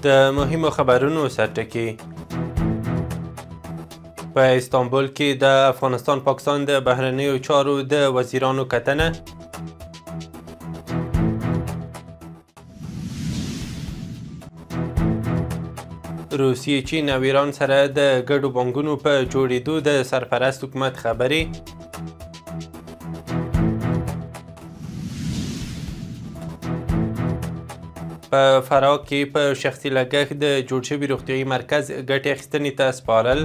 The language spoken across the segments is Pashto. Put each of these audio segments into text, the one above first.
د مهمو خبرونو سرټکي. په استانبول کې د افغانستان پاکستان د بهرنیو چارو د وزیرانو کتنه. روسیې چین او ایران سره د ګډو بانکونو په جوړېدو د سرپرست حکومت خبرې. په فراه کې په شخصي لګښت د جوړ شوي روغتیايي مرکز ګټې اخیستنې ته سپارل.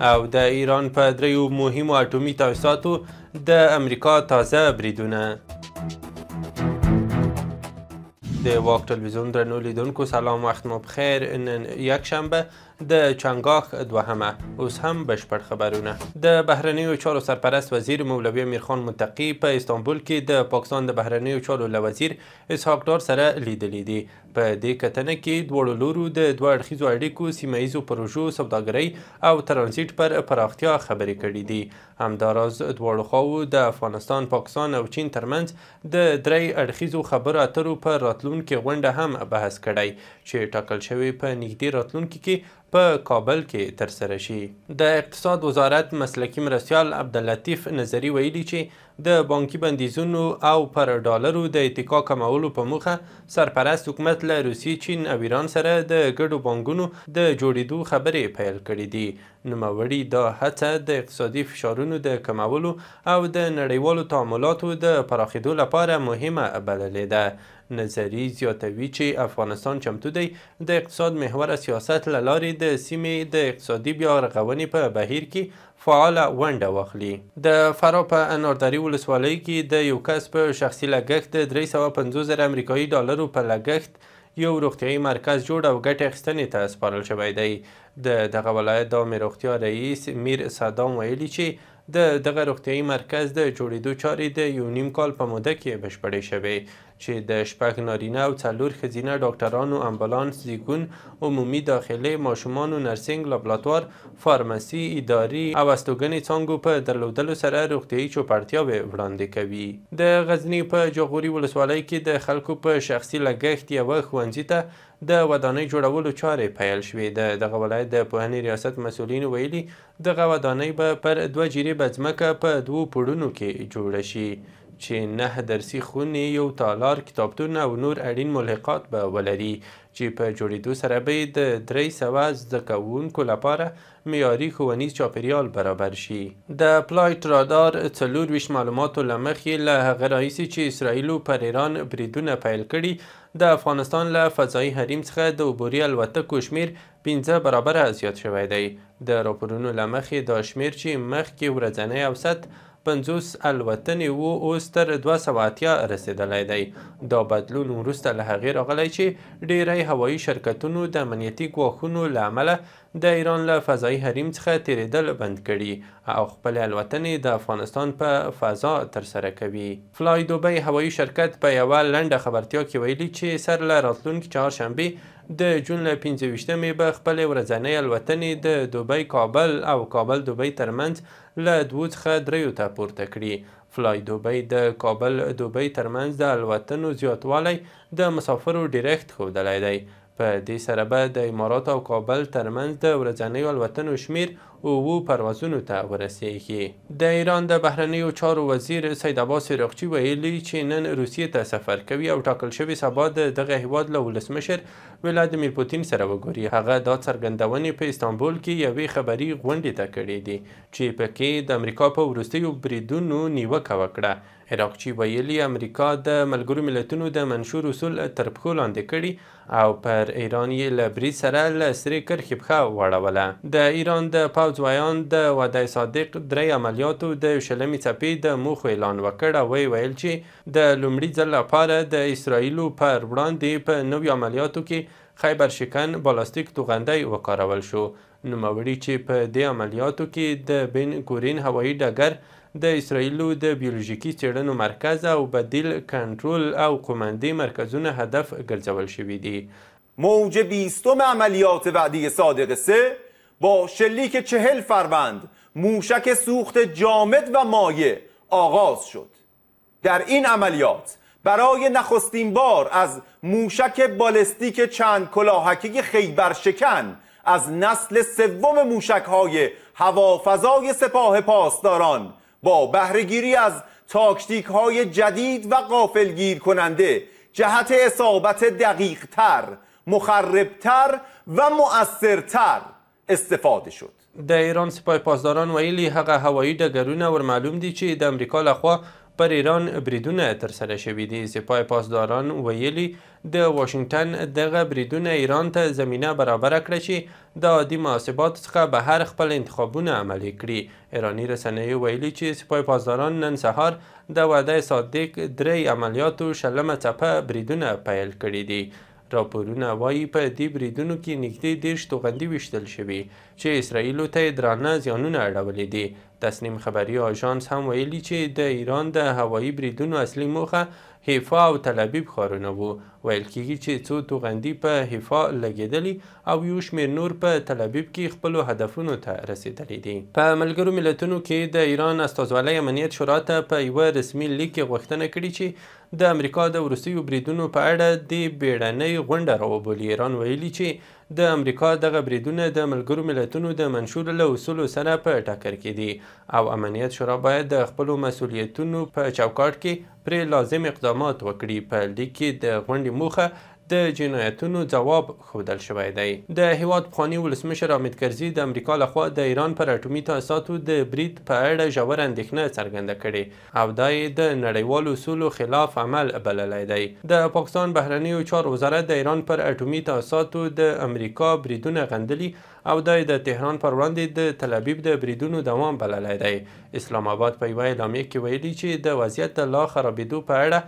او د ایران په دریو مهمو اټومي تاسیساتو د امریکا تازه بریدونه. د واک تلویزیون درنو لیدونکو سلام، وخت مو بخیر. نن یکشنبه د چنګاښ دوهمه. اوس هم بشپړ خبرونه. د بهرنیو چارو سرپرست وزیر مولوي امیرخان متقي په استانبول کې د پاکستان د بهرنیو چارو له وزیر اسحاق ډار سره لیدلي دي. په دې کتنه کې دواړو لورو د دوه اړخیزو اړیکو، سیمه ییزو پروژو، سوداګرۍ او ترانزیت پر پراختیا خبرې کړي دي. همداراز دواړو خواوو د افغانستان، پاکستان او چین ترمنځ د درې اړخیزو خبرو اترو په راتلونکې غونډه هم بحث کړی چې ټاکل شوی په نږدې راتلونکي کې په کابل کې ترسره شي. د اقتصاد وزارت مسلکي مرستیال عبداللطیف نظري ویلي چې د بانکي بندیزونو او پر ډالرو د اتکا کمولو په موخه سرپرست حکومت له روسیې، چین او ایران سره د ګډو بانکونو د جوړېدو خبرې پیل کړي دي. نوموړي دا هڅه د اقتصادي فشارونو د کمولو او د نړیوالو تعاملاتو د پراخېدو لپاره مهمه بللې ده. نظري زیاتوي چې افغانستان چمتو دی د اقتصاد محوره سیاست له لارې د سیمې د اقتصادي بیا رغونې په بهیر کې فعاله ونډه واخلي. د فراه په اناردري ولسوالۍ کې د یو کس په شخصي لګښت د 350,000 امریکایي ډالرو په لګښت یو روغتیايي مرکز جوړ او ګټې اخیستنې ته سپارل شوی دی. د دغه ولایت د عامې روغتیا رئیس میر صدام ویلي چې د دغه روغتیايي مرکز د جوړېدو چارې د 1.5 کال په موده کې بشپړې شوې چې د 6 نارینه او 4 ښځینه ډاکټرانو، امبولانس، زیږون، عمومي داخلي، ماشومانو نرسنګ، لابراتوار، فارمسي، اداري او استوګنې څانګو په درلودلو سره روغتیايي چوپړتیاوې وړاندې کوي. د غزني په جاغوري ولسوالۍ کې د خلکو په شخصي لګښت یوه ښوونځي ته د ودانۍ جوړولو چارې پیل شوې. د دغه ولایت د پوهنې ریاست مسؤلینو ویلي دغه ودانۍ به پر 2 جریبه ځمکه په 2 پوړونو کې جوړه شي چې 9 درسي خونې، یو تالار، کتابتون او نور اړین ملحقات به ولري چې په جوړېدو سره به د 300 زده کوونکو لپاره معیاري ښوونیز چاپیریال برابر شي. د فلایټ رادار 24 معلوماتو له مخې له هغه راهیسې چې اسرائیلو پر ایران بریدونه پیل کړي، د افغانستان له فضایي حریم څخه د عبوري الوتکو شمیر 5 برابره زیات شوی دی. د راپورونو له مخې دا شمیر چې مخکې ورځنی اوسط 50 الوتنې وو، اوس تر 280 رسېدلی دی. دا بدلون وروسته له هغې راغلی چې ډیری هوایي شرکتونو د امنیتي ګواښونو له امله د ایران له فضایي حریم څخه تیریدل بند کړي او خپلې الوتنې د افغانستان په فضا ترسره کوي. فلای دوبۍ هوایي شرکت په یوه لنډه خبرتیا کې ویلي چې سر له راتلونکي چهارشنبې د جون له 25مې به خپلې ورځنۍ الوتنې د دوبۍ کابل او کابل دوبۍ ترمنځ له 2 څخه 3 ته پورته کړي. فلای دوبۍ د کابل دوبۍ ترمنځ د الوتنو زیاتوالی د مسافرو ډیرښت ښودلی دی. په دې سره به د امارات او کابل ترمنځ د ورځنیو الوتنو شمیر 9 پروازونو ته ورسیږي. د ایران د بهرنیو چارو وزیر سید عباس عراقچي ویلي چې نن روسیې ته سفر کوي او ټاکل شوي سبا د دغه هیواد له ولسمشر ولادیمیر پوتین سره وګوري. هغه دا څرګندونې په استانبول کې یوې خبري غونډې ته کړې دي چې پکې د امریکا په وروستیو بریدونو نیوکه وکړه. عراقچي ویلي امریکا د ملګرو ملتونو د منشور اصول تر پښو لاندې کړي او پر ایران یې له برید سره له سرې کرښې پښه واړوله. د ایران د پوځ ویان د وعده صادق 3 عملیاتو د 20مې څپې د موخو اعلان وکړ او ویل چې د لومړي ځل لپاره د اسرائیلو پر وړاندې په نویو عملیاتو کې خیبر شکن بالاستیک توغندی وکارول شو. نوموړي چې په دې عملیاتو کې د بن ګورین هوایي ډګر، د اسرائیلو د بیولوژیکي څېړنو مرکز او بدیل کنترل او قمندې مرکزونه هدف ګرځول شوي دي. موج 20 عملیات وعده صادق 3 با شلیک 40 فروند موشک سوخت جامد و مایع آغاز شد. در این عملیات برای نخستین بار از موشک بالستیک چند کلاهکی خیبرشکن از نسل سوم موشک‌های هوافضای سپاه پاسداران با بهره‌گیری از تاکتیک‌های جدید و غافلگیر کننده جهت اصابت دقیق‌تر، مخربتر و مؤثرتر استفاده شد. د ایران سپاه پاسداران ویلي هغه هوایي ډګرونه ورمعلوم دي چې د امریکا لخوا پر ایران بریدونه ترسره شوي دي. سپاه پاسداران ویلي د واشنگټن دغه بریدونه ایران ته زمینه برابره کړه چې د عادي محاسباتو څخه بهر خپل انتخابونه عملي کړي. ایراني رسنیو ویلي چې سپاه پاسداران نن سهار د وعده صادق 3 عملیاتو شلمه څپه بریدونه پیل کړي دي. راپورونه وایي په دې بریدونو کې نږدې 30 توغندي ویشتل شوي چې اسرائیلو ته یې درانه زیانونه اړولي دي. تسنیم خبري آژانس هم ویلي چې د ایران د هوایي بریدونو اصلي موخه حیفا او تل‌ابیب ښارونه وو. ویل کېږي چې څو توغندي په حیفا لګېدلي او یو شمېر نور په تل‌ابیب کې خپلو هدفونو ته رسېدلي دي. په ملګرو ملتونو کې د ایران استازوالی امنیت شورا ته په یوه رسمي لیک کې غوښتنه کړې چې د امریکا د وروستیو بریدونو په اړه د بیړنۍ غونډه راوبولي. ایران ویلي چې د امریکا دغه بریدونه د ملګرو ملتونو د منشور له اصولو سره په ټکر کې دي او امنیت شورا باید د خپلو مسؤلیتونو په چوکاټ کې پرې لازم اقدامات وکړي. په لیک کې د غونډې موخه د جنایتونو ځواب ښودل شوی دی. د هیواد پخواني ولسمشر حامد کرزي د امریکا لخوا د ایران پر اټومي تاسیساتو د برید په اړه ژوره اندېښنه څرګنده کړې او دا یې د نړیوالو اصولو خلاف عمل بللی دی. د پاکستان بهرنیو چارو وزارت د ایران پر اټومي تاسیساتو د امریکا بریدونه غندلي او دا یې د تهران پر وړاندې د تل‌ابیب د بریدونو دوام بللی دی. اسلام آباد په یوه اعلامیه کې ویلي چې د وضعیت د لا خرابېدو په اړه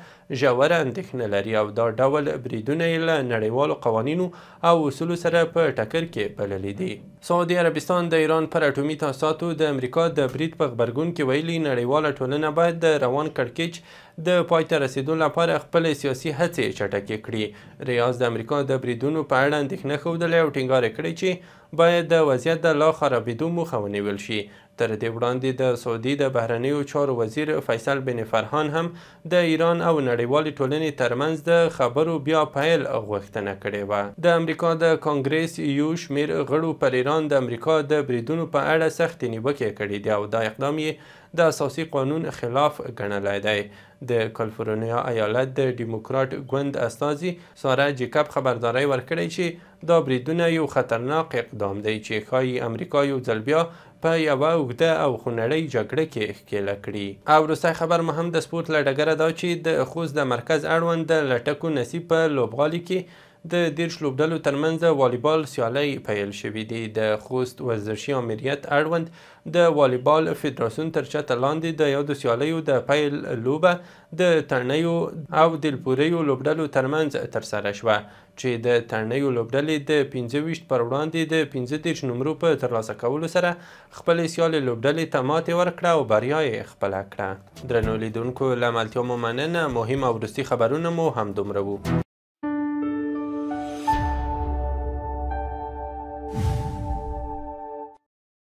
ژوره اندېښنه لري او دا ډول بریدونه یې له نړیوالو قوانینو او اصولو سره په ټکر کې بللي دي. سعودي عربستان د ایران پر اټومي تاسیساتو د امریکا د برید په غبرګون کې ویلي نړیواله ټولنه باید د روان کړکېچ د پای ته رسیدو لپاره خپل سیاسي هڅې چټکې کړي. ریاض د امریکا د بریدونو په اړه اندېښنه ښودلې او ټینګار کړی چې باید د وضعیت د لا خرابېدو مخه ونیول شي. تر دې وړاندې د سعودي د بهرنیو چارو وزیر فیصل بن فرحان هم د ایران او نړیوالې ټولنې ترمنځ د خبرو بیا پیل غوښتنه کړې وه. د امریکا د کانګریس یو شمېر غړو پر ایران د امریکا د بریدونو په اړه سختې نیوکې کړې دي او دا اقدام یې د اساسي قانون خلاف ګڼلی دی. د کالیفورنیا ایالت د ډیموکرات ګوند استازي ساره جیکب خبرداری ورکړی چې دا بریدونه یو خطرناک اقدام دی چې ښایي امریکا یو ځل بیا په یوه اوږده او خونړۍ جګړه کې ښکېله کړي. او وروستی خبر مو هم د سپورت له ډګره دا چې د خوست د مرکز اړوند د لټکو نصیب په لوبغالي کې د 10 لوبډلو ترمنځ د والیبال سیالۍ پیل شوي دي. د خوست ورزشي امریت اړوند د والیبال فدراسیون تر چتر لاندې د یادو سیالیو د پیل لوبه د تڼیو او دلپوریو لوبډلو ترمنځ ترسره شوه چې د تڼیو لوبډلې د 25 پر وړاندې د 15 نمرو په ترلاسه کولو سره خپلې سیالې لوبډلې ته ماتې ورکړه او بریا یې خپله کړه. درنو لیدونکو له ملتیا مو مننه. مهم او وروستي خبرونه مو همدومره وو.